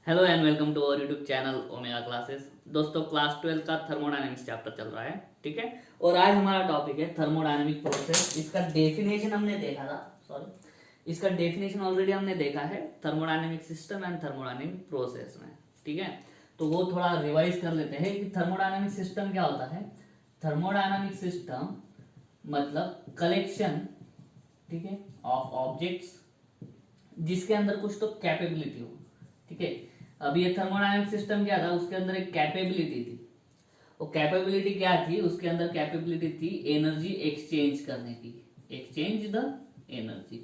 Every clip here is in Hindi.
Hello and welcome to our YouTube channel Omega classes. दोस्तों क्लास 12 का थर्मोडायनेमिक्स चैप्टर चल रहा है, ठीक है। और आज हमारा टॉपिक है थर्मोडायनेमिक प्रोसेस। इसका डेफिनेशन हमने देखा था, इसका डेफिनेशन ऑलरेडी हमने देखा है thermodynamic system and thermodynamic process में, ठीक है। तो वो थोड़ा रिवाइज कर लेते हैं कि थर्मोडायनेमिक सिस्टम क्या होता है। थर्मोडायनेमिक सिस्टम मतलब कलेक्शन, ठीक है, ऑफ ऑब्जेक्ट्स जिसके अंदर कुछ तो कैपेबिलिटी हो, ठीक है। अब ये थर्मोडायनेमिक सिस्टम क्या था, उसके अंदर एक कैपेबिलिटी थी। वो कैपेबिलिटी क्या थी, उसके अंदर कैपेबिलिटी थी एनर्जी एक्सचेंज करने की। एक्सचेंज द एनर्जी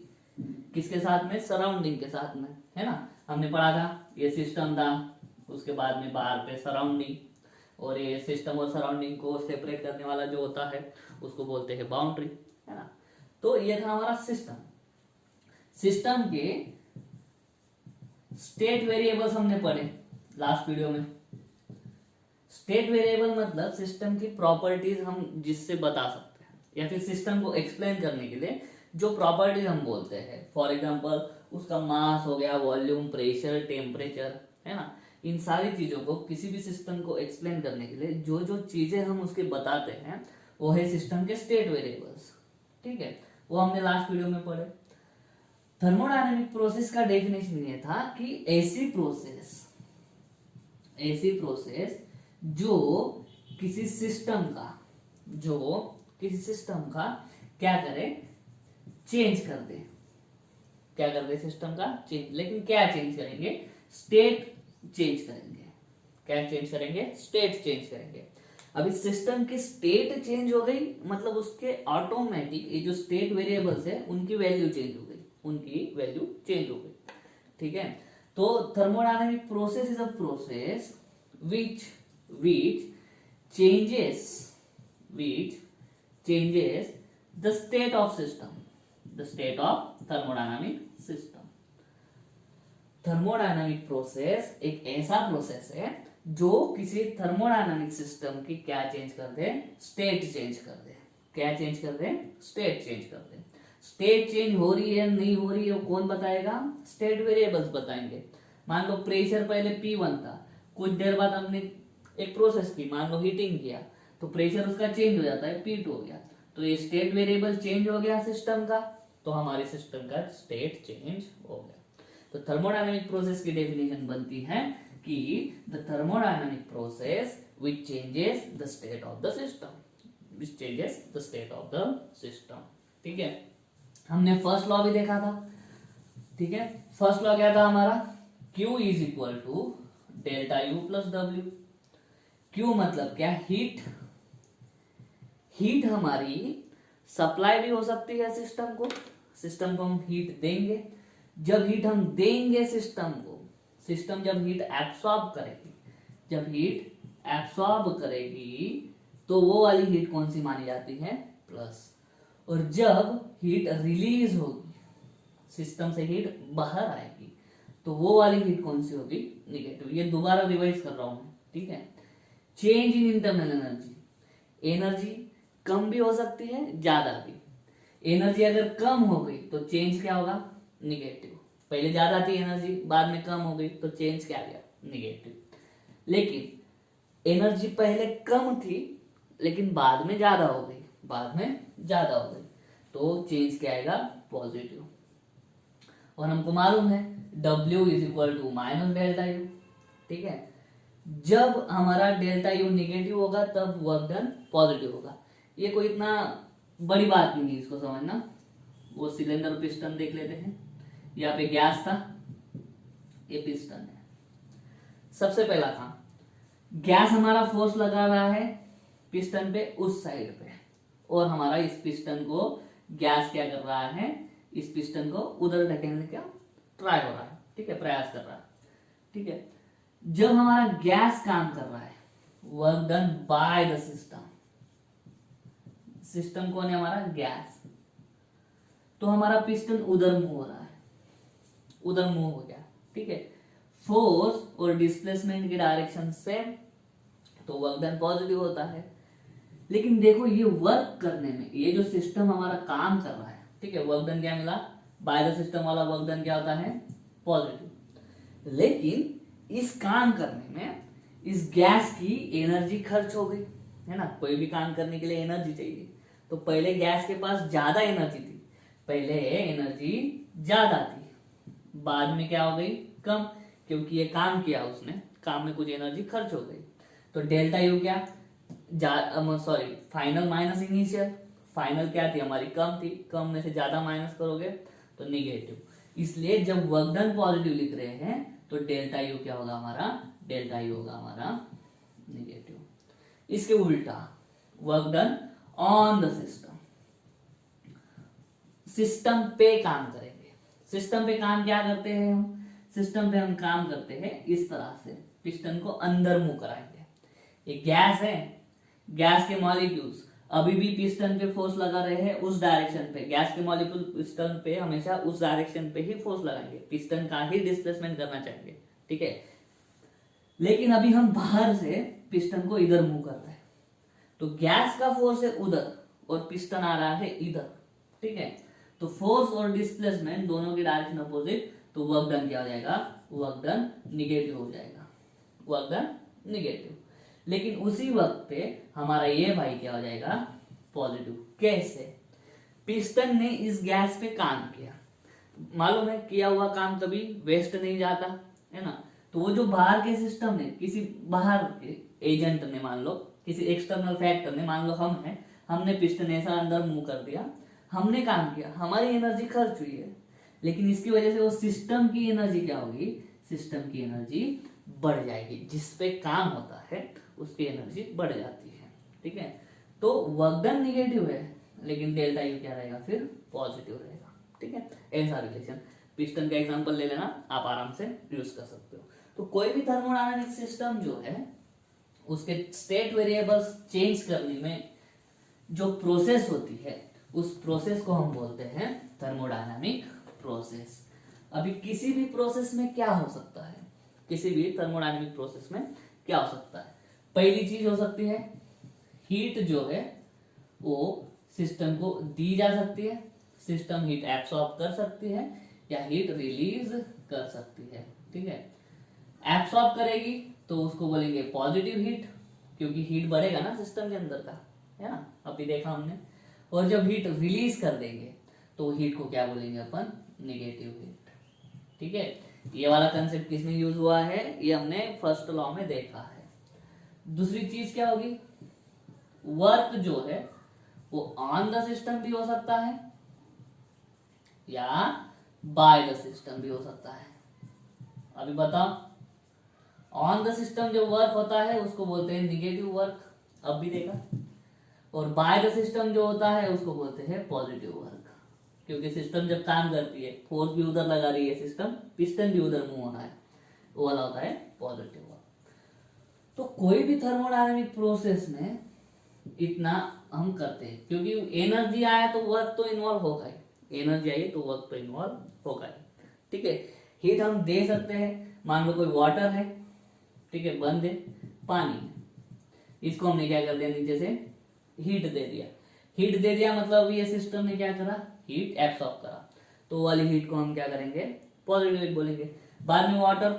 किसके साथ में, सराउंडिंग के साथ में, है ना। हमने पढ़ा था ये सिस्टम था, उसके बाद में बाहर पे सराउंडिंग, और ये सिस्टम और सराउंडिंग को सेपरेट करने वाला जो होता है उसको बोलते हैं बाउंड्री, है ना। तो ये था हमारा सिस्टम। सिस्टम के स्टेट वेरिएबल्स हमने पढ़े लास्ट वीडियो में। स्टेट वेरिएबल मतलब सिस्टम की प्रॉपर्टीज हम जिससे बता सकते हैं, या फिर सिस्टम को एक्सप्लेन करने के लिए जो प्रॉपर्टीज हम बोलते हैं। फॉर एग्जांपल उसका मास हो गया, वॉल्यूम, प्रेशर, टेम्परेचर, है ना। इन सारी चीजों को किसी भी सिस्टम को एक्सप्लेन करने के लिए जो जो चीजें हम उसके बताते हैं वो है सिस्टम के स्टेट वेरिएबल्स, ठीक है। वो हमने लास्ट वीडियो में पढ़े। थर्मोडायनेमिक प्रोसेस का डेफिनेशन ये था कि ऐसी प्रोसेस जो किसी सिस्टम का क्या करे, चेंज कर दे। क्या कर दे सिस्टम का चेंज, लेकिन क्या चेंज करेंगे, स्टेट चेंज करेंगे। क्या चेंज करेंगे, स्टेट चेंज करेंगे। अभी सिस्टम की स्टेट चेंज हो गई मतलब उसके ऑटोमेटिक ये जो स्टेट वेरिएबल्स है उनकी वैल्यू चेंज हो गई, ठीक है। तो thermodynamic process is a process which which changes the state of system, the state of thermodynamic system. Thermodynamic process एक ऐसा प्रोसेस है जो किसी थर्मोडायनामिक सिस्टम की क्या चेंज कर दे, स्टेट चेंज कर दे। क्या चेंज कर दे, स्टेट चेंज कर दे। स्टेट चेंज हो रही है नहीं हो रही है कौन बताएगा, स्टेट वेरिएबल्स बताएंगे। मान लो प्रेशर पहले P1 था, कुछ देर बाद हमने एक प्रोसेस की, मान लो हीटिंग किया, तो प्रेशर उसका चेंज हो जाता है, P2 हो गया। तो ये स्टेट वेरिएबल चेंज हो गया सिस्टम का, तो हमारे सिस्टम का स्टेट चेंज हो गया। तो थर्मोडायनेमिक प्रोसेस की डेफिनेशन बनती है कि the thermodynamic process which changes the state of the system, ठीक है। हमने फर्स्ट लॉ भी देखा था, ठीक है। फर्स्ट लॉ क्या था हमारा, Q is equal to delta U plus W। Q मतलब क्या, हीट हमारी सप्लाई भी हो सकती है सिस्टम को हम हीट देंगे। जब हीट हम देंगे सिस्टम जब हीट एब्सॉर्ब करेगी तो वो वाली हीट कौन सी मानी जाती है, प्लस। और जब हीट रिलीज होगी, सिस्टम से हीट बाहर आएगी, तो वो वाली हीट कौन सी होगी, निगेटिव। ये दोबारा रिवाइज कर रहा हूं मैं, ठीक है। चेंज इन इंटरनल एनर्जी कम भी हो सकती है, ज्यादा भी। एनर्जी अगर कम हो गई तो चेंज क्या होगा, निगेटिव। पहले ज्यादा थी एनर्जी, बाद में कम हो गई तो चेंज क्या गया, निगेटिव। लेकिन एनर्जी पहले कम थी लेकिन बाद में ज्यादा हो गई, तो चेंज क्या आएगा, पॉजिटिव। और हमको मालूम है W is equal to minus delta U, ठीक है। जब हमारा डेल्टा U निगेटिव होगा तब वर्क डन पॉजिटिव होगा। ये कोई इतना बड़ी बात नहीं है इसको समझना। वो सिलेंडर पिस्टन देख लेते हैं, यहाँ पे गैस था, ये पिस्टन है। सबसे पहला काम, गैस हमारा फोर्स लगा रहा है पिस्टन पे उस साइड पे, और हमारा इस पिस्टन को गैस क्या कर रहा है, इस पिस्टन को उधर ढकेलने का ट्राई हो रहा है, ठीक है, प्रयास कर रहा है, ठीक है। जब हमारा गैस काम कर रहा है, work done by the system कौन है हमारा, गैस। तो हमारा पिस्टन उधर मूव हो गया, ठीक है। फोर्स और डिस्प्लेसमेंट की डायरेक्शन सेम, तो वर्क डन पॉजिटिव होता है। लेकिन देखो ये वर्क करने में, ये जो सिस्टम हमारा काम कर रहा है, ठीक है, वर्क डन क्या मिला, बाय द सिस्टम वाला वर्क डन क्या होता है, पॉजिटिव। लेकिन इस काम करने में इस गैस की एनर्जी खर्च हो गई, है ना। कोई भी काम करने के लिए एनर्जी चाहिए, तो पहले गैस के पास ज्यादा एनर्जी थी, पहले एनर्जी ज्यादा थी, बाद में क्या हो गई, कम, क्योंकि ये काम किया उसने, काम में कुछ एनर्जी खर्च हो गई। तो डेल्टा यू क्या, sorry final minus initial, final क्या थी हमारी, कम थी, कम में से ज्यादा माइनस करोगे तो निगेटिव। इसलिए जब वर्क डन पॉजिटिव लिख रहे हैं तो डेल्टा यू क्या होगा हमारा, डेल्टा यू होगा हमारा निगेटिव। इसके उल्टा work done on the system, system पे काम करेंगे। सिस्टम पे काम क्या करते हैं हम, सिस्टम पे हम काम करते हैं इस तरह से, पिस्टन को अंदर मुंह कराएंगे। ये गैस है, गैस के मॉलिक्यूल्स अभी भी पिस्टन पे फोर्स लगा रहे हैं उस डायरेक्शन पे, गैस के मॉलिक्यूल पिस्टन पे हमेशा उस डायरेक्शन पे ही फोर्स लगाएंगे, पिस्टन का ही डिस्प्लेसमेंट करना चाहेंगे, ठीक है। लेकिन अभी हम बाहर से पिस्टन को इधर मूव कर रहे हैं, तो गैस का फोर्स है उधर और पिस्टन आ रहा है इधर, ठीक है। तो फोर्स और डिस्प्लेसमेंट दोनों की डायरेक्शन अपोजिट, तो वर्क डन क्या हो जाएगा, वर्क डन निगेटिव हो जाएगा, वर्क डन निगेटिव। लेकिन उसी वक्त पे हमारा ये भाई क्या हो जाएगा, पॉजिटिव। कैसे, पिस्टन ने इस गैस पे काम किया, मालूम है किया हुआ काम कभी वेस्ट नहीं जाता, है ना। तो वो जो बाहर के सिस्टम ने, किसी बाहर के एजेंट ने, मान लो किसी एक्सटर्नल फैक्टर ने, मान लो हम हैं, हमने पिस्टन ऐसा अंदर मूव कर दिया, हमने काम किया, हमारी एनर्जी खर्च हुई है, लेकिन इसकी वजह से वो सिस्टम की एनर्जी क्या होगी, सिस्टम की एनर्जी बढ़ जाएगी, जिस पे काम होता है उसकी एनर्जी बढ़ जाती है, ठीक है। तो वर्क डन निगेटिव है, लेकिन डेल्टा यू क्या रहेगा, फिर पॉजिटिव रहेगा, ठीक है। ऐसा रिलेशन, पिस्टन का एग्जांपल ले लेना, आप आराम से यूज कर सकते हो। तो कोई भी थर्मोडायनामिक सिस्टम जो है, उसके स्टेट वेरिएबल्स चेंज करने में जो प्रोसेस होती है, उस प्रोसेस को हम बोलते हैं थर्मोडायनामिक प्रोसेस। अभी किसी भी प्रोसेस में क्या हो सकता है, किसी भी थर्मोडायनामिक प्रोसेस में क्या हो सकता है, पहली चीज हो सकती है हीट जो है वो सिस्टम को दी जा सकती है, सिस्टम हीट एब्सॉर्ब कर सकती है या हीट रिलीज कर सकती है, ठीक है। एब्सॉर्ब करेगी तो उसको बोलेंगे पॉजिटिव हीट, क्योंकि हीट बढ़ेगा ना सिस्टम के अंदर का, है ना, अभी देखा हमने। और जब हीट रिलीज कर देंगे तो हीट को क्या बोलेंगे अपन, नेगेटिव हीट, ठीक है। ये वाला कंसेप्ट किसमें यूज हुआ है, ये हमने फर्स्ट लॉ में देखा है। दूसरी चीज क्या होगी, वर्क जो है वो ऑन द सिस्टम भी हो सकता है या बाय द सिस्टम भी हो सकता है। अभी बताओ, ऑन द सिस्टम जो वर्क होता है उसको बोलते हैं निगेटिव वर्क, अब भी देखा। और बाय द सिस्टम जो होता है उसको बोलते हैं पॉजिटिव वर्क, क्योंकि सिस्टम जब काम करती है, फोर्स भी उधर लगा रही है सिस्टम, पिस्टन भी उधर मूव होना है, वो वाला होता है पॉजिटिव वर्क। तो कोई भी थर्मोडायनामिक प्रोसेस में इतना हम करते हैं, क्योंकि एनर्जी आया तो वर्क तो इन्वॉल्व होगा ही, एनर्जी आई तो वर्क तो इन्वॉल्व होगा ही, ठीक है। हीट हम दे सकते हैं, मान लो कोई वाटर है, ठीक है, बंद है, पानी है, इसको हमने क्या कर दिया, नीचे से हीट दे दिया, हीट दे दिया मतलब ये सिस्टम ने क्या करा, हीट एब्सॉर्ब करा, तो वाली हीट को हम क्या करेंगे, पॉजिटिव हीट बोलेंगे। बाद में वाटर,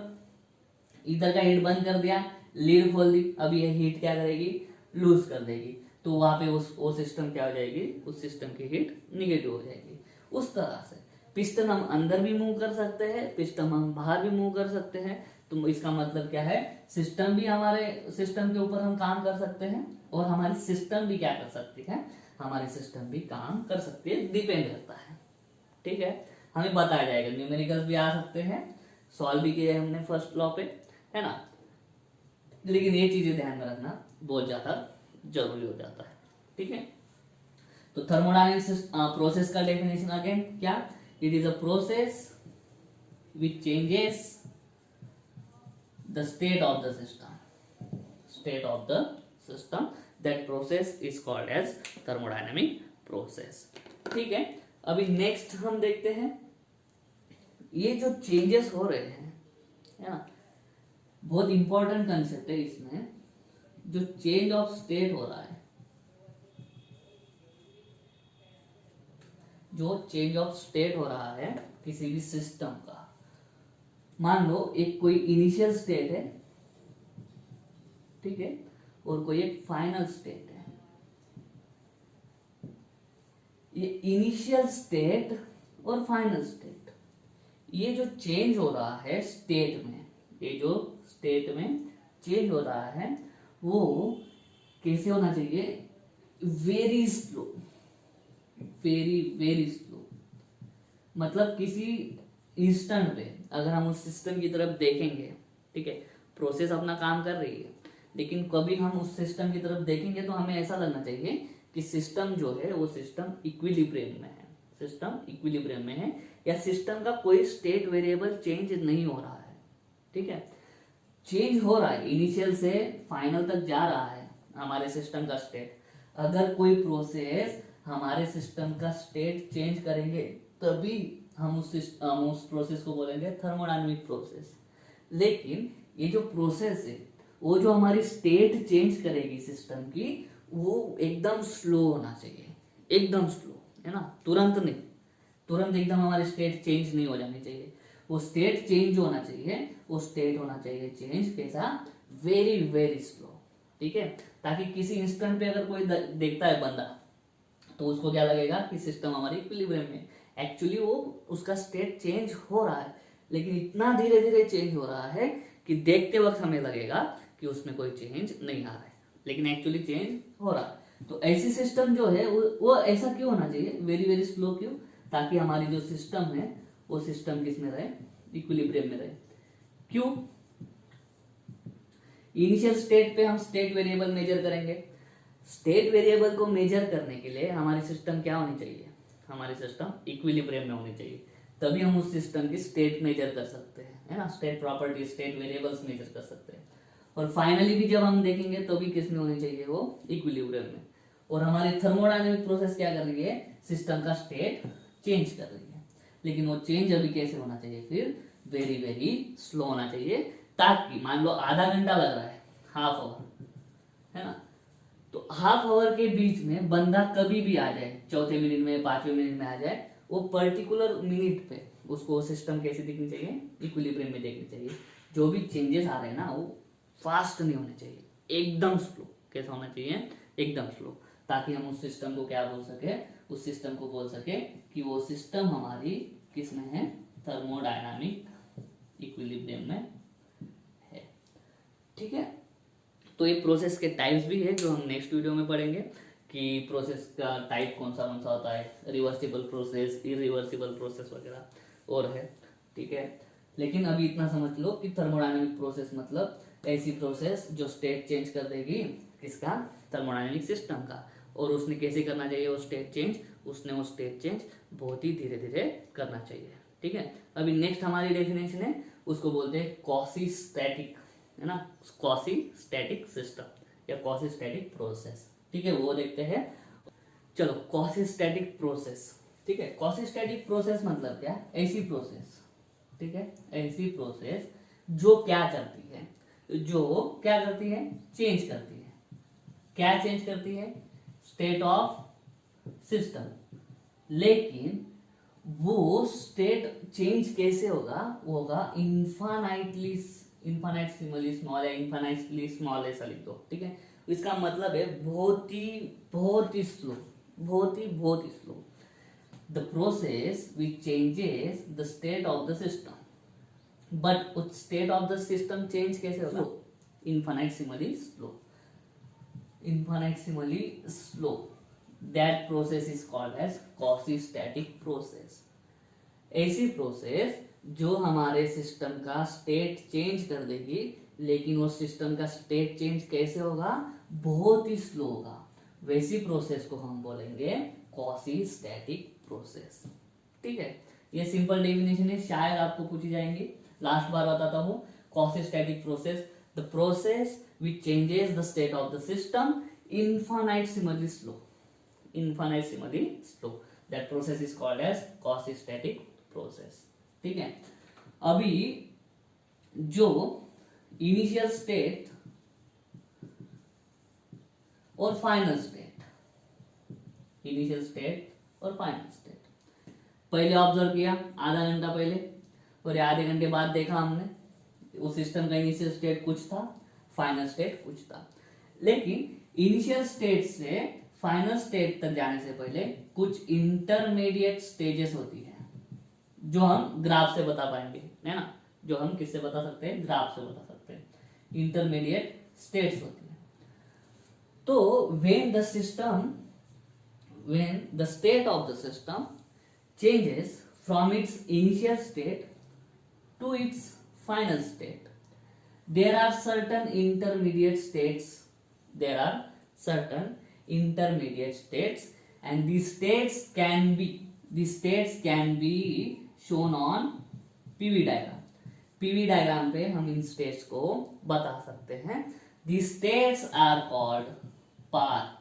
इधर का हीट बंद कर दिया, लीड खोल दी, अब ये हीट क्या करेगी, लूज कर देगी, तो वहां पे वो सिस्टम क्या हो जाएगी, उस सिस्टम की हीट निगेटिव हो जाएगी। उस तरह से पिस्टन हम अंदर भी मूव कर सकते हैं, पिस्टन हम बाहर भी मूव कर सकते हैं। तो इसका मतलब क्या है, सिस्टम भी, हमारे सिस्टम के ऊपर हम काम कर सकते हैं और हमारी सिस्टम भी क्या कर सकती है, हमारी सिस्टम भी काम कर सकती है, डिपेंड करता है, ठीक है। हमें बताया जाएगा, न्यूमेरिकल्स भी आ सकते हैं, सॉल्व भी किया है हमने फर्स्ट लॉ पे, है ना। लेकिन ये चीजें ध्यान में रखना बहुत ज्यादा जरूरी हो जाता है, ठीक है। तो थर्मोडायनामिक प्रोसेस का डेफिनेशन अगेन क्या, it is a process which changes the state of the system, state of the system, that process is called as thermodynamic process, ठीक है। अभी नेक्स्ट हम देखते हैं, ये जो चेंजेस हो रहे हैं, है ना, बहुत इंपॉर्टेंट कंसेप्ट है इसमें, जो चेंज ऑफ स्टेट हो रहा है, जो चेंज ऑफ स्टेट हो रहा है किसी भी सिस्टम का, मान लो एक कोई इनिशियल स्टेट है, ठीक है, और कोई एक फाइनल स्टेट है। ये इनिशियल स्टेट और फाइनल स्टेट, ये जो चेंज हो रहा है स्टेट में, ये जो स्टेट में चेंज हो रहा है वो कैसे होना चाहिए? Very slow, very very slow. मतलब किसी इंस्टेंट पे अगर हम उस सिस्टम की तरफ देखेंगे, ठीक है, प्रोसेस अपना काम कर रही है, लेकिन कभी हम उस सिस्टम की तरफ देखेंगे तो हमें ऐसा लगना चाहिए कि सिस्टम जो है वो सिस्टम इक्विलिब्रियम में है, सिस्टम इक्विलिब्रियम में है, या सिस्टम का कोई स्टेट वेरिएबल चेंज नहीं हो रहा है, ठीक है। चेंज हो रहा है, इनिशियल से फाइनल तक जा रहा है हमारे सिस्टम का स्टेट। अगर कोई प्रोसेस हमारे सिस्टम का स्टेट चेंज करेंगे तभी हम उस प्रोसेस को बोलेंगे थर्मोडायनामिक प्रोसेस। लेकिन ये जो प्रोसेस है वो जो हमारी स्टेट चेंज करेगी सिस्टम की, वो एकदम स्लो होना चाहिए, एकदम स्लो, है ना, तुरंत नहीं, तुरंत एकदम हमारी स्टेट चेंज नहीं हो जानी चाहिए। वो स्टेट चेंज होना चाहिए, वो स्टेट होना चाहिए चेंज कैसा? वेरी वेरी स्लो, ठीक है। ताकि किसी इंस्टेंट पे अगर कोई देखता है बंदा तो उसको क्या लगेगा कि सिस्टम हमारी इक्विलिब्रियम में, एक्चुअली वो उसका स्टेट चेंज हो रहा है, लेकिन इतना धीरे धीरे चेंज हो रहा है कि देखते वक्त हमें लगेगा कि उसमें कोई चेंज नहीं आ रहा है, लेकिन एक्चुअली चेंज हो रहा है। तो ऐसी सिस्टम जो है वो ऐसा क्यों होना चाहिए? वेरी वेरी स्लो क्यों? ताकि हमारी जो सिस्टम है वो सिस्टम किस में रहे? इक्विलिब्रियम में रहे। क्यों? इनिशियल स्टेट पे हम स्टेट वेरिएबल मेजर करेंगे। स्टेट वेरिएबल को मेजर करने के लिए हमारी सिस्टम क्या होनी चाहिए? हमारी सिस्टम इक्विलिब्रियम में होनी चाहिए, तभी हम उस सिस्टम की स्टेट मेजर कर सकते हैं, है ना, state property, state variables measure कर सकते हैं। और फाइनली भी जब हम देखेंगे तो भी किस में होनी चाहिए? वो इक्विलिब्रियम में। और हमारी थर्मोडायनेमिक प्रोसेस क्या कर रही है? सिस्टम का स्टेट चेंज कर रही है, लेकिन वो चेंज अभी कैसे होना चाहिए? फिर वेरी वेरी स्लो होना चाहिए, ताकि मान लो आधा घंटा लग रहा है, हाफ आवर, है ना, तो हाफ आवर के बीच में बंदा कभी भी आ जाए, चौथे मिनट में, पांचवें मिनट में आ जाए, वो पर्टिकुलर मिनट पे उसको सिस्टम कैसी दिखनी चाहिए? इक्विलिब्रियम में देखनी चाहिए। जो भी चेंजेस आ रहे हैं ना वो फास्ट नहीं होने चाहिए, एकदम स्लो। कैसा होना चाहिए? एकदम स्लो, ताकि हम उस सिस्टम को क्या बोल सके? उस सिस्टम को बोल सके कि वो सिस्टम हमारी किस में है? थर्मोडायनामिक इक्विलिब्रियम में है, ठीक है। तो ये प्रोसेस के टाइप्स भी है जो हम नेक्स्ट वीडियो में पढ़ेंगे कि प्रोसेस का टाइप कौन सा होता है, रिवर्सिबल प्रोसेस, इरिवर्सिबल प्रोसेस वगैरह और है, ठीक है। लेकिन अभी इतना समझ लो कि थर्मोडायनामिक प्रोसेस मतलब ऐसी प्रोसेस जो स्टेट चेंज कर देगी किसका? थर्मोडायनामिक सिस्टम का। और उसने कैसे करना चाहिए वो स्टेट चेंज? उसने वो स्टेट चेंज बहुत ही धीरे धीरे करना चाहिए, ठीक है। अभी नेक्स्ट हमारी डेफिनेशन है, उसको बोलते हैं क्वासी-स्टैटिक, है ना, क्वासी-स्टैटिक सिस्टम या क्वासी-स्टैटिक प्रोसेस, ठीक है, वो देखते हैं। चलो, क्वासी-स्टैटिक प्रोसेस, ठीक है। क्वासी-स्टैटिक प्रोसेस मतलब क्या? ऐसी प्रोसेस, ठीक है, ऐसी प्रोसेस जो क्या करती है? जो क्या करती है? चेंज करती है। क्या चेंज करती है? State of system. लेकिन वो स्टेट चेंज कैसे होगा? वो होगा इनफाइनाइटली स्मॉल या इनफाइनाइटली स्मॉल, ऐसा लिख दो, ठीक है। इसका मतलब है बहुत ही स्लो, बहुत ही slow. The process which changes the state of the system, but उस state of the system change कैसे होगा? Infinitely slow. That process is called as quasi static process. ऐसी प्रोसेस जो हमारे सिस्टम का स्टेट चेंज कर देगी, लेकिन वो सिस्टम का स्टेट चेंज कैसे होगा? बहुत ही स्लो होगा। वैसी प्रोसेस को हम बोलेंगे क्वासी-स्टैटिक प्रोसेस, ठीक है। ये सिंपल डेफिनेशन है, शायद आपको पूछी जाएंगी। लास्ट बार बताता हूँ, quasi-static process, the process which changes the state of the system infinitesimally slow. That process is called as quasi-static process, ठीक है। अभी जो इनिशियल स्टेट और फाइनल स्टेट, इनिशियल स्टेट और फाइनल स्टेट पहले ऑब्जर्व किया आधा घंटा पहले, और ये आधे घंटे बाद देखा हमने, उस सिस्टम का इनिशियल स्टेट कुछ था, फाइनल स्टेट कुछ था। लेकिन इनिशियल स्टेट से फाइनल स्टेट तक जाने से पहले कुछ इंटरमीडिएट स्टेजेस होती है, जो हम ग्राफ से बता पाएंगे, है ना, जो हम किससे बता सकते हैं, ग्राफ से बता सकते हैं, इंटरमीडिएट स्टेट्स होती है। तो when the state of the system changes from its initial state to its final state, there are certain intermediate states, and these states can be shown on PV diagram. PV diagram पे हम इन स्टेट्स को बता सकते हैं। These states are called path.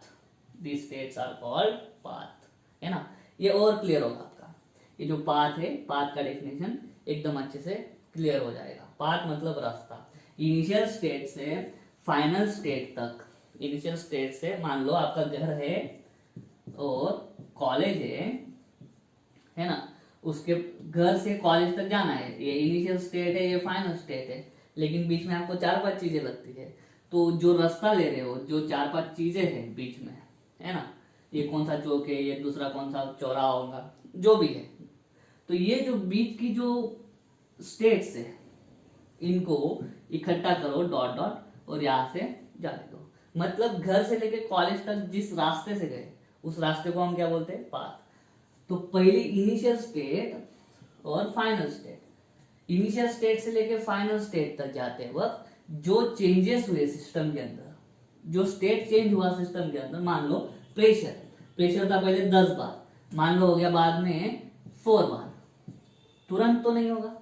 है ना, ये और क्लियर होगा आपका। ये जो पाथ है, पाथ का डेफिनेशन एकदम अच्छे से क्लियर हो जाएगा। पाथ मतलब रास्ता। इनिशियल स्टेट से फाइनल स्टेट तक, इनिशियल स्टेट से मान लो आपका घर है और कॉलेज है ना, उसके घर से कॉलेज तक जाना है, ये इनिशियल स्टेट है, ये फाइनल स्टेट है, लेकिन बीच में आपको 4-5 चीजें लगती है। तो जो रास्ता ले रहे हो, जो 4-5 चीजें हैं बीच में, है ना, ये कौन सा चौक है, ये दूसरा कौन सा चौराहा होगा, जो भी है, तो ये जो बीच की जो स्टेट्स है, इनको इकट्ठा करो डॉट डॉट और यहाँ से जाने दो। मतलब घर से लेके कॉलेज तक जिस रास्ते से गए, उस रास्ते को हम क्या बोलते हैं, पाथ। तो पहले इनिशियल स्टेट और फाइनल स्टेट, इनिशियल स्टेट से लेके फाइनल स्टेट तक जाते वक्त जो चेंजेस हुए सिस्टम के अंदर, जो स्टेट चेंज हुआ सिस्टम के अंदर, मान लो प्रेशर था पहले 10 बार, मान लो हो गया बाद में 4 बार, तुरंत तो नहीं होगा,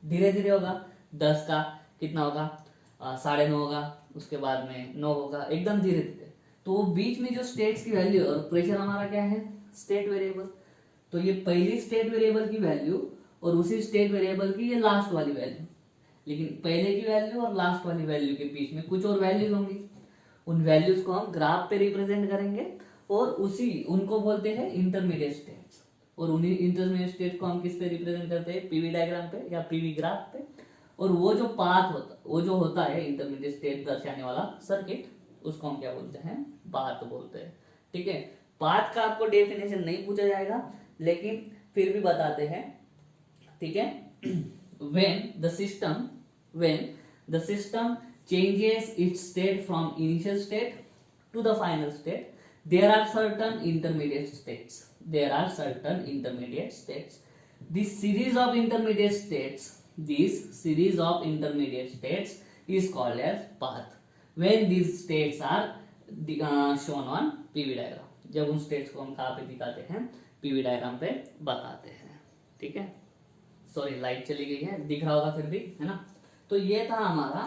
धीरे धीरे होगा। 10 का कितना होगा, 9.5 होगा, उसके बाद में 9 होगा, एकदम धीरे धीरे। तो बीच में जो स्टेट्स की वैल्यू और प्रेशर हमारा क्या है, स्टेट वेरिएबल। तो ये पहली स्टेट वेरिएबल की वैल्यू और उसी स्टेट वेरिएबल की ये लास्ट वाली वैल्यू, लेकिन पहले की वैल्यू और लास्ट वाली वैल्यू के बीच में कुछ और वैल्यूज होंगी। उन वैल्यूज को हम ग्राफ पे रिप्रेजेंट करेंगे और उनको बोलते हैं इंटरमीडिएट स्टेट्स। और उन्हीं इंटरमीडिएट स्टेट को हम किस पे रिप्रेजेंट करते हैं, पीवी डायग्राम पे या पीवी ग्राफ पे। और वो जो पाथ होता, वो जो होता है इंटरमीडिएट स्टेट दर्शाने वाला सर्किट, उसको हम क्या बोलते हैं, पाथ बोलते हैं। ठीक है, पाथ का आपको डेफिनेशन नहीं पूछा जाएगा, लेकिन फिर भी बताते हैं। ठीक है, when the system changes its state from initial state to the final state, there are certain intermediate states. This series of intermediate states is called as path when these states are shown on PV diagram. जब उन स्टेट्स को हम कहाँ पे दिखाते हैं, PV डायग्राम पे बताते हैं। ठीक है, सॉरी लाइट चली गई है, दिख रहा होगा फिर भी, है ना। तो ये था हमारा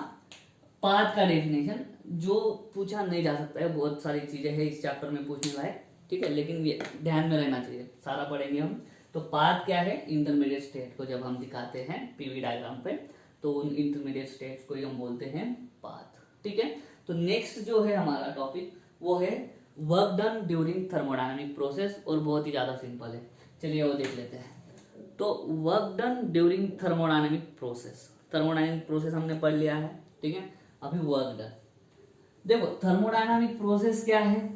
पाथ का डेफिनेशन, जो पूछा नहीं जा सकता है। बहुत सारी चीजें हैं इस चैप्टर में पूछने लायक, ठीक है, लेकिन ये ध्यान में रहना चाहिए, सारा पढ़ेंगे हम। तो पाथ क्या है, इंटरमीडिएट स्टेट को जब हम दिखाते हैं पीवी डायग्राम पे, तो उन इंटरमीडिएट स्टेट्स को हम बोलते हैं पाथ। ठीक है, तो नेक्स्ट जो है हमारा टॉपिक वो है work done during thermodynamic process, और बहुत ही ज्यादा सिंपल है, चलिए वो देख लेते हैं। तो work done during thermodynamic process हमने पढ़ लिया है। ठीक है, अभी वर्क डन देखो। थर्मोडायनामिक प्रोसेस क्या है,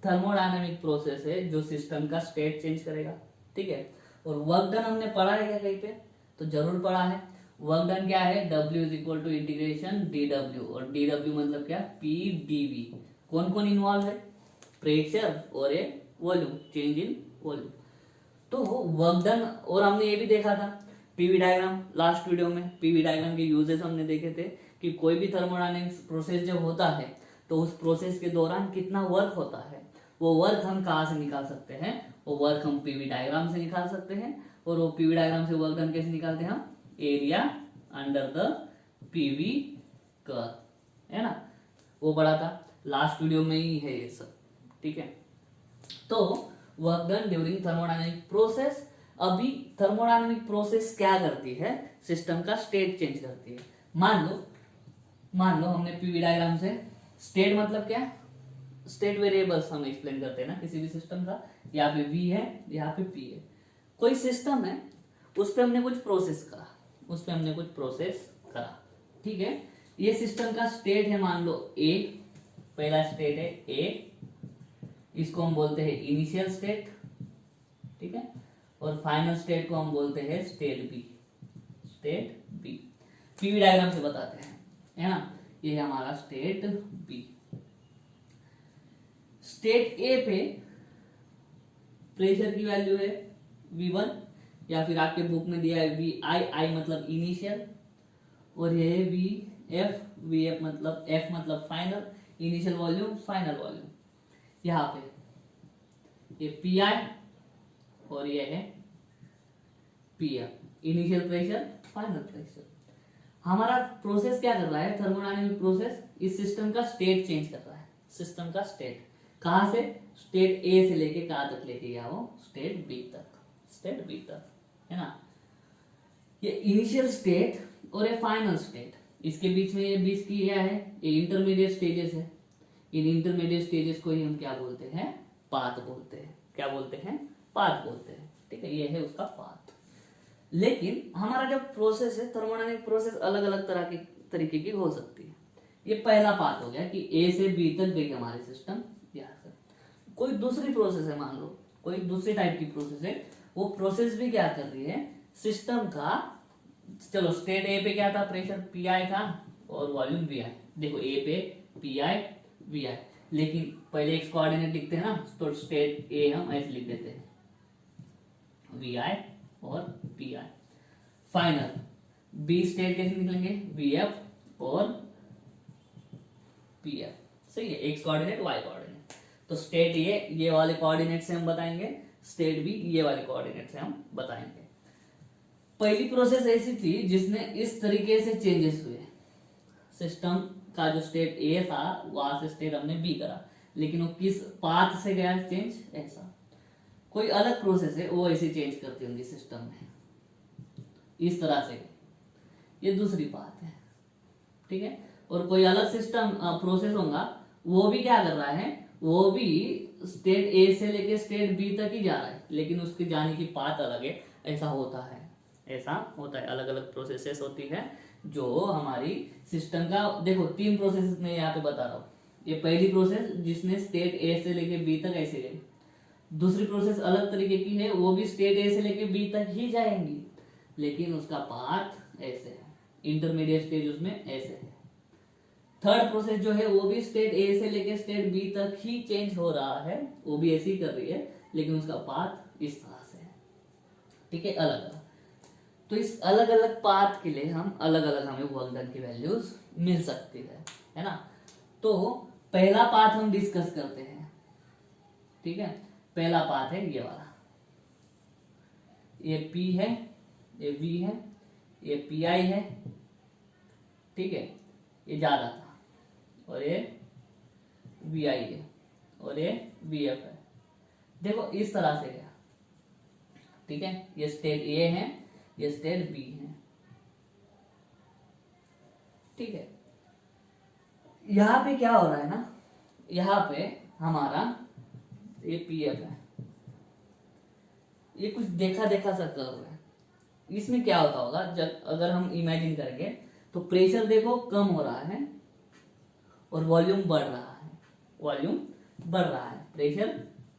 थर्मोडायनामिक प्रोसेस है जो सिस्टम का स्टेट चेंज करेगा। ठीक है, और वर्क डन हमने पढ़ा है क्या कहीं पे, तो जरूर पढ़ा है। वर्क डन क्या है, W is equal to integration DW, और DW मतलब क्या, PdV। कौन कौन इन्वॉल्व है, प्रेशर और ए वॉल्यूम, चेंज इन वॉल्यूम। तो वर्क डन, और हमने ये भी देखा था पीवी डायग्राम, लास्ट वीडियो में पीवी डायग्राम के यूजेस हमने देखे थे कि कोई भी थर्मोडायनामिक्स प्रोसेस जब होता है तो उस प्रोसेस के दौरान कितना वर्क होता है, वो वर्क हम कहाँ से निकाल सकते हैं, वो वर्क हम पीवी डायग्राम से निकाल सकते हैं। और वो पीवी डायग्राम से वर्क डन कैसे निकालते हैं हम, area under the PV curve, है ना, वो पढ़ा था लास्ट वीडियो में ही है ये सब। ठीक है, तो work done during thermodynamic process. अभी थर्मोडायनामिक प्रोसेस क्या करती है, सिस्टम का स्टेट चेंज करती है। मान लो हमने पीवी डायग्राम से, स्टेट मतलब क्या, स्टेट वेरिएबल्स हम एक्सप्लेन करते हैं ना किसी भी सिस्टम का। यहाँ पे V है, यहाँ पे P है, कोई सिस्टम है, उस पर हमने कुछ प्रोसेस करा, उस पर हमने कुछ प्रोसेस करा, ठीक है। ये सिस्टम का स्टेट है, मान लो ए, पहला स्टेट है ए, इसको हम बोलते हैं इनिशियल स्टेट, ठीक है। और फाइनल स्टेट को हम बोलते हैं state B, state B. PV diagram से बताते हैं, है ना। ये है हमारा स्टेट बी। स्टेट ए पे प्रेशर की वैल्यू है V1, या फिर आपके बुक में दिया है VI, I मतलब इनिशियल, और ये है VF, VF मतलब F मतलब final, initial volume final volume. यहाँ पे ये PI और ये है PM, initial pressure final pressure. हमारा प्रोसेस क्या कर रहा है, थर्मोडायनेमिक प्रोसेस इस सिस्टम का स्टेट चेंज कर रहा है। सिस्टम का स्टेट कहां से, स्टेट ए से लेके कहां तक लेके गया वो, स्टेट बी तक, स्टेट बी तक, है ना। ये इनिशियल स्टेट और ये फाइनल स्टेट, इसके बीच में ये बीच की क्या है, ये इंटरमीडिएट स्टेजेस है। इन इंटरमीडिएट स्टेजेस को ही हम क्या बोलते हैं, पाथ बोलते हैं। क्या बोलते हैं, पाथ बोलते हैं, ठीक है। ये है उसका पाथ। लेकिन हमारा जो प्रोसेस है, थर्मोडायनेमिक प्रोसेस अलग अलग तरह की तरीके की हो सकती है। ये पहला पाथ हो गया कि ए से बी तक गई हमारी सिस्टम। यहाँ से कोई दूसरी प्रोसेस है, मान लो कोई दूसरी टाइप की प्रोसेस है, वो प्रोसेस भी क्या कर रही है, सिस्टम का, चलो स्टेट ए पे क्या था, प्रेशर PI था और वॉल्यूम VI। देखो ए पे PI VI, लेकिन पहले एक्स कोऑर्डिनेट लिखते हैं ना, तो स्टेट ए हम ऐसे लिख देते हैं VI और PI। फाइनल बी स्टेट कैसे निकलेंगे, VF और PF, सही है, एक्स कोऑर्डिनेट वाई कोऑर्डिनेट। तो स्टेट ये वाले कोऑर्डिनेट से हम बताएंगे, स्टेट बी ये वाले कोऑर्डिनेट से हम बताएंगे। पहली प्रोसेस ऐसी थी जिसमें इस तरीके से चेंजेस हुए, सिस्टम का जो स्टेट ए था वहां से स्टेट हमने बी करा, लेकिन वो किस पाथ से गया चेंज, ऐसा। कोई अलग प्रोसेस है वो ऐसे चेंज करती होंगी सिस्टम में, इस तरह से, ये दूसरी बात है, ठीक है। और कोई अलग सिस्टम प्रोसेस होगा, वो भी क्या कर रहा है, वो भी स्टेट ए से लेके स्टेट बी तक ही जा रहा है, लेकिन उसके जाने की पाथ अलग है। ऐसा होता है, ऐसा होता है, अलग अलग प्रोसेसेस होती है जो हमारी सिस्टम का। देखो 3 प्रोसेस मैं यहाँ पे बता रहा हूँ। ये पहली प्रोसेस जिसने स्टेट ए से लेके बी तक ऐसे गई, दूसरी प्रोसेस अलग तरीके की है, वो भी स्टेट ए से लेके बी तक ही जाएंगी, लेकिन उसका पाथ ऐसे है, इंटरमीडिएट स्टेज उसमें ऐसे है। थर्ड प्रोसेस जो है वो भी स्टेट ए से लेके स्टेट बी तक ही चेंज हो रहा है, वो भी ऐसे ही कर रही है, लेकिन उसका पाथ इस तरह से है, ठीक है, अलग अलग। तो इस अलग अलग पाथ के लिए हम अलग अलग हमें वर्क डन की वैल्यूज मिल सकती है ना। तो पहला पाथ हम डिस्कस करते हैं, ठीक है। पहला पाथ है ये वाला, ये P है, ये V है, ये PI है, ठीक है, ये ज्यादा था, और ये VI है, और ये VF है। देखो इस तरह से गया, ठीक है। ये स्टेट A है, ये स्टेट B है, ठीक है। यहां पे क्या हो रहा है ना, यहां पे हमारा ये PF है, ये कुछ देखा देखा सा कर्व है। इसमें क्या होता होगा, जब अगर हम इमेजिन करेंगे तो प्रेशर देखो कम हो रहा है और वॉल्यूम बढ़ रहा है, वॉल्यूम बढ़ रहा है, प्रेशर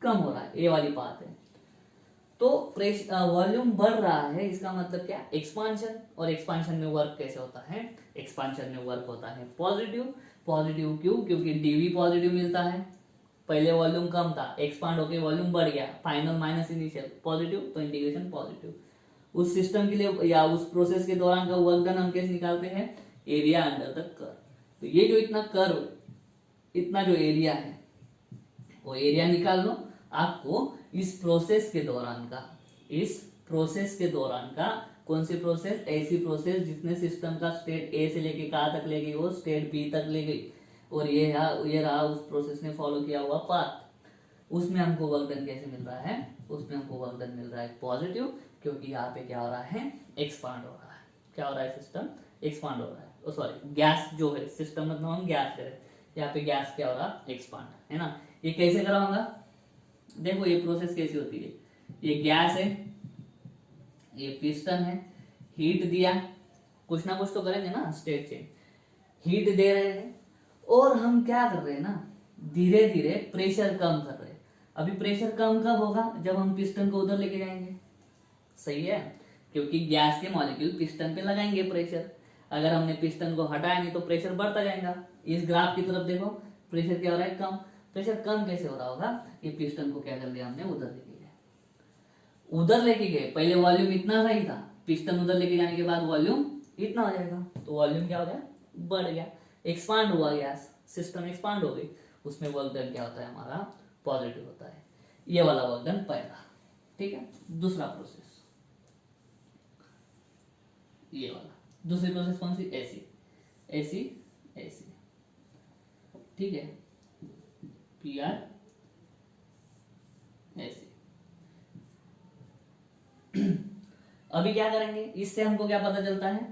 कम हो रहा है, ये वाली बात है। तो प्रेशर वॉल्यूम बढ़ रहा है, इसका मतलब क्या, एक्सपांशन। और एक्सपांशन में वर्क कैसे होता है, एक्सपांशन में वर्क होता है पॉजिटिव। पॉजिटिव क्यों, क्योंकि डीवी पॉजिटिव मिलता है, पहले वॉल्यूम कम था, एक्सपांड होके वॉल्यूम बढ़ गया, फाइनल माइनस इनिशियल पॉजिटिव, तो इंटीग्रेशन पॉजिटिव। उस सिस्टम के लिए या उस प्रोसेस के दौरान का वर्क डन हम कैसे निकालते हैं, एरिया अंडर द कर्व। तो ये जो इतना कर्व, इतना जो एरिया है, वो एरिया निकाल लो। आपको इस प्रोसेस के दौरान का, इस प्रोसेस के दौरान का, कौन सी प्रोसेस, ऐसी प्रोसेस जिसने सिस्टम का स्टेट ए से लेके कहां तक ले गई, वो स्टेट बी तक ले गई, और ये रहा उस प्रोसेस ने फॉलो किया हुआ पाथ। उसमें हमको वर्क डन कैसे मिल रहा है, उसमें हमको वर्क डन मिल रहा है पॉजिटिव, क्योंकि यहाँ पे क्या हो रहा है, एक्सपांड हो रहा है। क्या हो रहा है, सिस्टम एक्सपांड हो रहा है, सॉरी गैस जो है, सिस्टम मतलब हम गैस है, यहाँ पे गैस क्या हो रहा है, एक्सपांड, है ना। ये कैसे कराऊंगा, देखो ये प्रोसेस कैसी होती है, ये गैस है, ये पिस्टन है, हीट दिया, कुछ ना कुछ तो करेंगे ना स्टेट चेंज। हीट दे रहे हैं और हम क्या कर रहे हैं ना, धीरे धीरे प्रेशर कम कर रहे हैं। अभी प्रेशर कम कब होगा, जब हम पिस्टन को उधर लेके जाएंगे, सही है, क्योंकि गैस के मॉलिक्यूल पिस्टन पे लगाएंगे प्रेशर। अगर हमने पिस्टन को हटाया नहीं तो प्रेशर बढ़ता जाएगा। इस ग्राफ की तरफ देखो, प्रेशर क्या हो रहा है, कम। प्रेशर कम कैसे हो रहा होगा, ये पिस्टन को क्या कर लिया हमने, उधर लेके गए। उधर लेके गए, पहले वॉल्यूम इतना सही था, पिस्टन उधर लेके जाने के बाद वॉल्यूम इतना हो जाएगा, तो वॉल्यूम क्या हो गया, बढ़ गया, एक्सपांड हुआ गैस, सिस्टम एक्सपांड हो गई। उसमें वर्क डन क्या होता है हमारा, पॉजिटिव होता है। ये वाला वर्क डन पहला, ठीक है। दूसरा प्रोसेस ये वाला, दूसरी प्रोसेस कौन सी, ऐसी ऐसी ऐसी, ठीक है, पी आर ऐसी। अभी क्या करेंगे, इससे हमको क्या पता चलता है,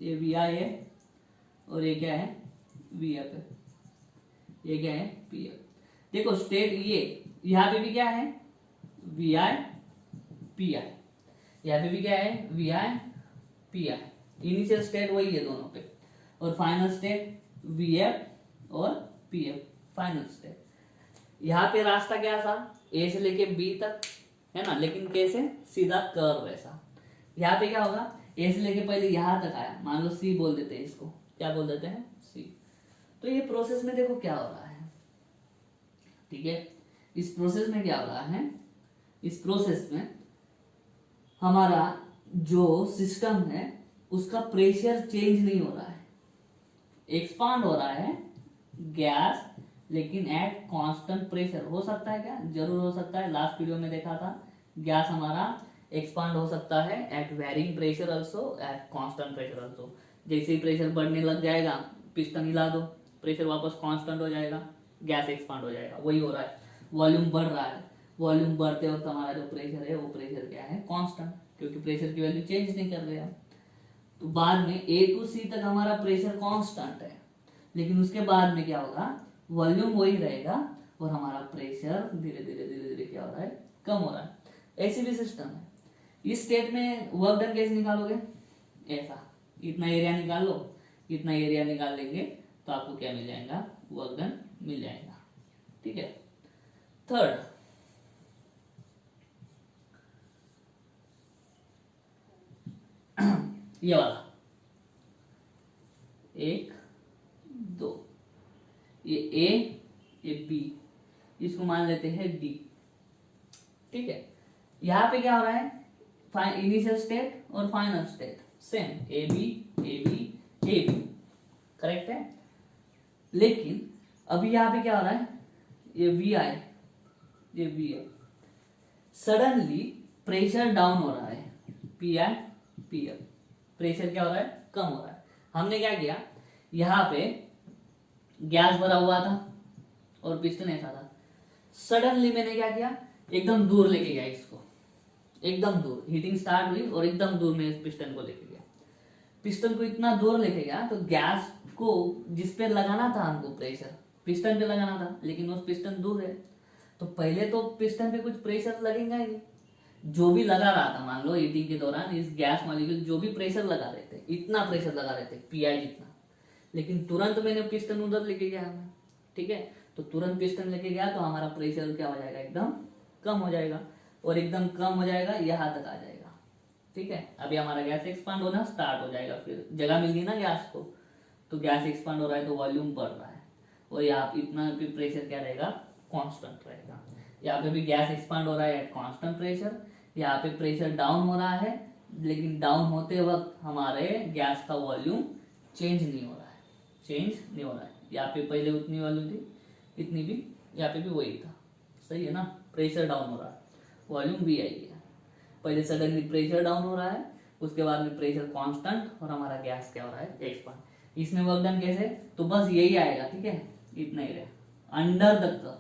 ये वी आई है और ये क्या है, वी एफ है, ये क्या है, पी एफ। देखो स्टेट ये यहां पे भी क्या है, वी आई पी आई, यहां पे भी क्या है, V I P I. Initial state वही है दोनों पे, और फाइनल स्टेट वी एफ और पी एफ, फाइनल स्टेट। यहाँ पे रास्ता क्या था, ए से लेके बी तक है ना, लेकिन कैसे, सीधा कर्व ऐसा। यहाँ पे क्या होगा, ए से लेके पहले यहाँ तक आया, मान लो सी बोल देते हैं इसको, क्या बोल देते हैं, सी। तो ये प्रोसेस में देखो क्या हो रहा है, ठीक है। इस प्रोसेस में क्या हो रहा है, इस प्रोसेस में हमारा जो सिस्टम है उसका प्रेशर चेंज नहीं हो रहा है, एक्सपांड हो रहा है गैस, लेकिन एट कांस्टेंट प्रेशर। हो सकता है क्या, जरूर हो सकता है। लास्ट वीडियो में देखा था, गैस हमारा एक्सपांड हो सकता है at varying pressure also, at constant pressure also. जैसे ही प्रेशर बढ़ने लग जाएगा, पिस्टन हिला दो, प्रेशर वापस कांस्टेंट हो जाएगा, गैस एक्सपांड हो जाएगा। वही हो रहा है, वॉल्यूम बढ़ रहा है, वॉल्यूम बढ़ते वक्त हमारा जो प्रेशर है वो प्रेशर क्या है, कांस्टेंट, क्योंकि प्रेशर की वैल्यू चेंज नहीं कर रहे हम। तो बाद में ए टू सी तक हमारा प्रेशर कांस्टेंट है, लेकिन उसके बाद में क्या होगा, वॉल्यूम वही रहेगा और हमारा प्रेशर धीरे धीरे धीरे धीरे क्या हो रहा है, कम हो रहा है। ऐसी भी सिस्टम है। इस स्टेट में वर्क डन कैसे निकालोगे, ऐसा, इतना एरिया निकाल लो, इतना एरिया निकाल लेंगे तो आपको क्या मिल जाएगा, वर्क डन मिल जाएगा, ठीक है। थर्ड, ये वाला 1 2, ये ए, ये बी, इसको मान लेते हैं डी, ठीक है। यहां पे क्या हो रहा है, इनिशियल स्टेट और final state same, A B A B A B, correct है। लेकिन अभी यहां पे क्या हो रहा है, ये वी आई, ये V I, suddenly pressure down हो रहा है, P I P F, pressure क्या हो रहा है, कम हो रहा है। हमने क्या किया, यहां पे गैस भरा हुआ था और पिस्टन ऐसा था, सडनली मैंने क्या किया, एकदम दूर लेके गया इसको, एकदम दूर, हीटिंग स्टार्ट हुई और एकदम दूर में इस पिस्टन को लेके गया। पिस्टन को इतना दूर लेके गया तो गैस को जिस पे लगाना था हमको प्रेशर, पिस्टन पे लगाना था, लेकिन वो पिस्टन दूर है, तो पहले तो पिस्टन पे कुछ प्रेशर लगेगा ही नहीं। जो भी लगा रहा था, मान लो हीटिंग के दौरान इस गैस मॉलिक्यूल जो भी प्रेशर लगा रहे थे, इतना प्रेशर लगा रहे थे पीआई जितना, लेकिन तुरंत मैंने पिस्टन उधर लेके गया हमें, ठीक है। तो तुरंत पिस्टन लेके गया तो हमारा प्रेशर क्या हो जाएगा, एकदम कम हो जाएगा, और एकदम कम हो जाएगा, यहाँ तक आ जाएगा, ठीक है। अभी हमारा गैस एक्सपांड होना स्टार्ट हो जाएगा, फिर जगह मिल गई ना गैस को, तो गैस एक्सपांड हो रहा है तो वॉल्यूम बढ़ रहा है, और यहाँ इतना भी प्रेशर क्या रहेगा, कांस्टेंट रहेगा। यहाँ पे भी गैस एक्सपांड हो रहा है एट कांस्टेंट प्रेशर, यहाँ पे प्रेशर डाउन हो रहा है, लेकिन डाउन होते वक्त हमारे गैस का वॉल्यूम चेंज नहीं हो रहा है, चेंज नहीं हो रहा है। यहाँ पे पहले उतनी वॉल्यूम थी, इतनी भी, यहाँ पे भी वही था, सही है ना। प्रेशर डाउन हो रहा है, वॉल्यूम भी आई है, पहले सडनली प्रेशर डाउन हो रहा है, उसके बाद में प्रेशर कांस्टेंट, और हमारा गैस क्या हो रहा है, एक्सपांड। इसमें वर्क डन कैसे, तो बस यही आएगा, ठीक है, इतना एरिया अंडर द कर्व,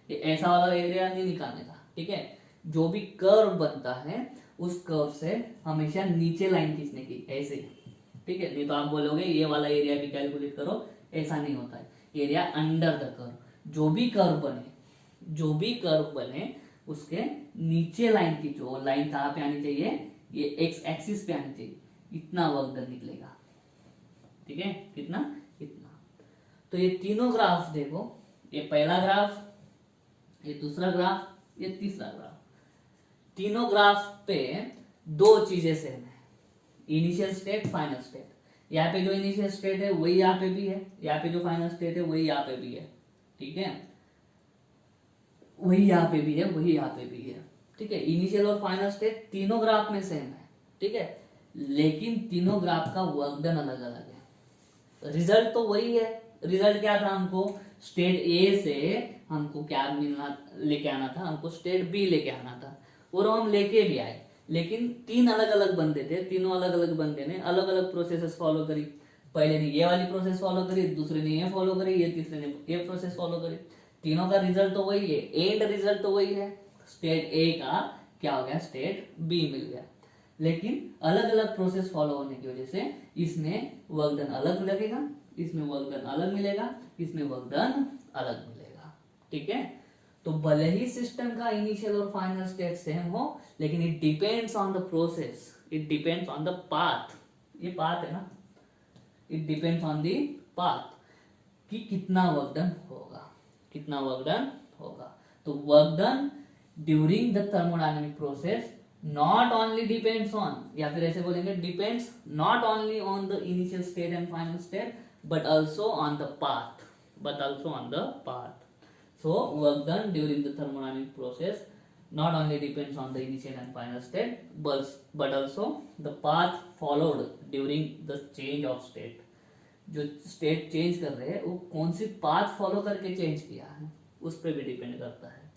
ये ऐसा वाला एरिया नहीं निकालने का, ठीक है। जो भी कर्व बनता है उस कर्व से हमेशा नीचे लाइन खींचने की, ऐसे, ठीक है। नहीं तो आप बोलोगे ये वाला एरिया भी कैलकुलेट करो, ऐसा नहीं होता है, एरिया अंडर द कर्व। जो भी कर्व बने, जो भी कर्व बने उसके नीचे लाइन खींचो। लाइन कहाँ पे आनी चाहिए, ये एक्स एक्सिस पे आनी चाहिए, इतना वर्क डन निकलेगा। ठीक है, कितना, इतना। तो ये तीनों ग्राफ देखो, ये पहला ग्राफ, ये दूसरा ग्राफ, ये तीसरा ग्राफ, तीनों ग्राफ पे दो चीजें सेम है, इनिशियल स्टेट, फाइनल स्टेट। यहाँ पे जो इनिशियल स्टेट है वही यहाँ पे भी है, यहाँ पे जो फाइनल स्टेट है वही यहाँ पे भी है। ठीक है, वही यहाँ पे भी है, वही यहाँ पे भी है। ठीक है, इनिशियल और फाइनल स्टेट तीनों ग्राफ में सेम है। ठीक है, लेकिन तीनों ग्राफ का वर्क डन अलग अलग है। रिजल्ट तो वही है। रिजल्ट क्या था, हमको स्टेट ए से हमको क्या मिलना, लेके आना था, हमको स्टेट बी लेके आना था, और हम लेके भी आए। लेकिन तीन अलग अलग बंदे थे, तीनों अलग अलग बंदे ने अलग अलग प्रोसेसेस फॉलो करी। पहले ने ये वाली प्रोसेस फॉलो करी, दूसरे ने ये फॉलो करी, ये तीसरे ने ये प्रोसेस फॉलो करी। तीनों का रिजल्ट तो वही है, एंड रिजल्ट तो वही है। स्टेट ए का क्या हो गया, स्टेट बी मिल गया। लेकिन अलग अलग प्रोसेस फॉलो होने की वजह से इसमें वर्क डन अलग लगेगा, इसमें वर्क डन अलग मिलेगा, इसमें वर्क डन अलग मिलेगा। ठीक है, तो भले ही सिस्टम का इनिशियल और फाइनल स्टेट सेम हो, लेकिन it depends on the process, it depends on the path. ये पाथ है ना, it depends on the path कि कितना वर्क डन होगा, कितना वर्क डन होगा। तो work done during the thermodynamic process not only depends on, या फिर ऐसे बोलेंगे depends not only on the initial state and final state but also on the path, but also on the path. So work done during the thermodynamic process not only depends on the initial and final state, but also the path followed during the change of state. जो स्टेट चेंज कर रहे हैं वो कौन सी पाथ फॉलो करके चेंज किया है उस पर भी डिपेंड करता है।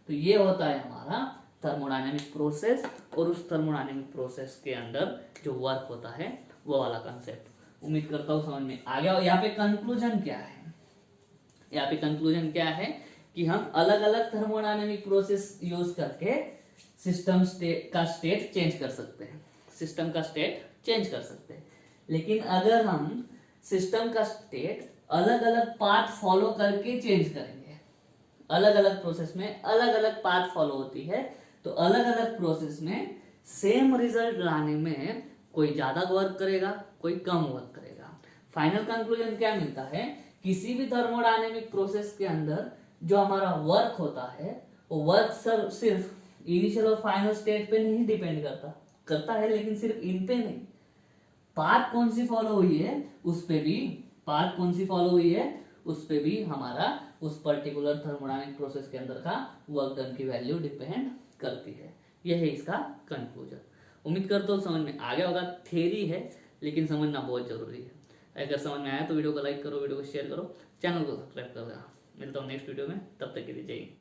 तो ये होता है हमारा थर्मोडायनेमिक प्रोसेस, और उस थर्मोडायनेमिक प्रोसेस के अंदर जो वर्क होता है वो वाला कंसेप्ट। उम्मीद करता हूँ समझ में आ गया। और यहाँ पे कंक्लूजन क्या है, यहाँ पे कंक्लूजन क्या है कि हम अलग अलग थर्मोडायनेमिक प्रोसेस यूज करके सिस्टम का स्टेट चेंज कर सकते हैं, सिस्टम का स्टेट चेंज कर सकते हैं। लेकिन अगर हम सिस्टम का स्टेट अलग अलग पाथ फॉलो करके चेंज करेंगे, अलग अलग प्रोसेस में अलग अलग पाथ फॉलो होती है, तो अलग अलग प्रोसेस में सेम रिजल्ट लाने में कोई ज्यादा वर्क करेगा, कोई कम वर्क करेगा। फाइनल कंक्लूजन क्या मिलता है, किसी भी थर्मोडायनेमिक प्रोसेस के अंदर जो हमारा वर्क होता है वो वर्क सिर्फ इनिशियल और फाइनल स्टेट पे नहीं डिपेंड करता है, लेकिन सिर्फ इन पे नहीं, पाथ कौन सी फॉलो हुई है उस पे भी, पाथ कौन सी फॉलो हुई है उस पे भी हमारा उस पर्टिकुलर थर्मोडायनेमिक प्रोसेस के अंदर का वर्क डन की वैल्यू डिपेंड करती है। यह है इसका कंक्लूजन। उम्मीद करता हूँ समझ में आ गया होगा। थ्योरी है लेकिन समझना बहुत जरूरी है। अगर समझ में आया तो वीडियो को लाइक करो, वीडियो को शेयर करो, चैनल को सब्सक्राइब कर देना। मिलता हूँ नेक्स्ट वीडियो में, तब तक के लिए जय हिंद।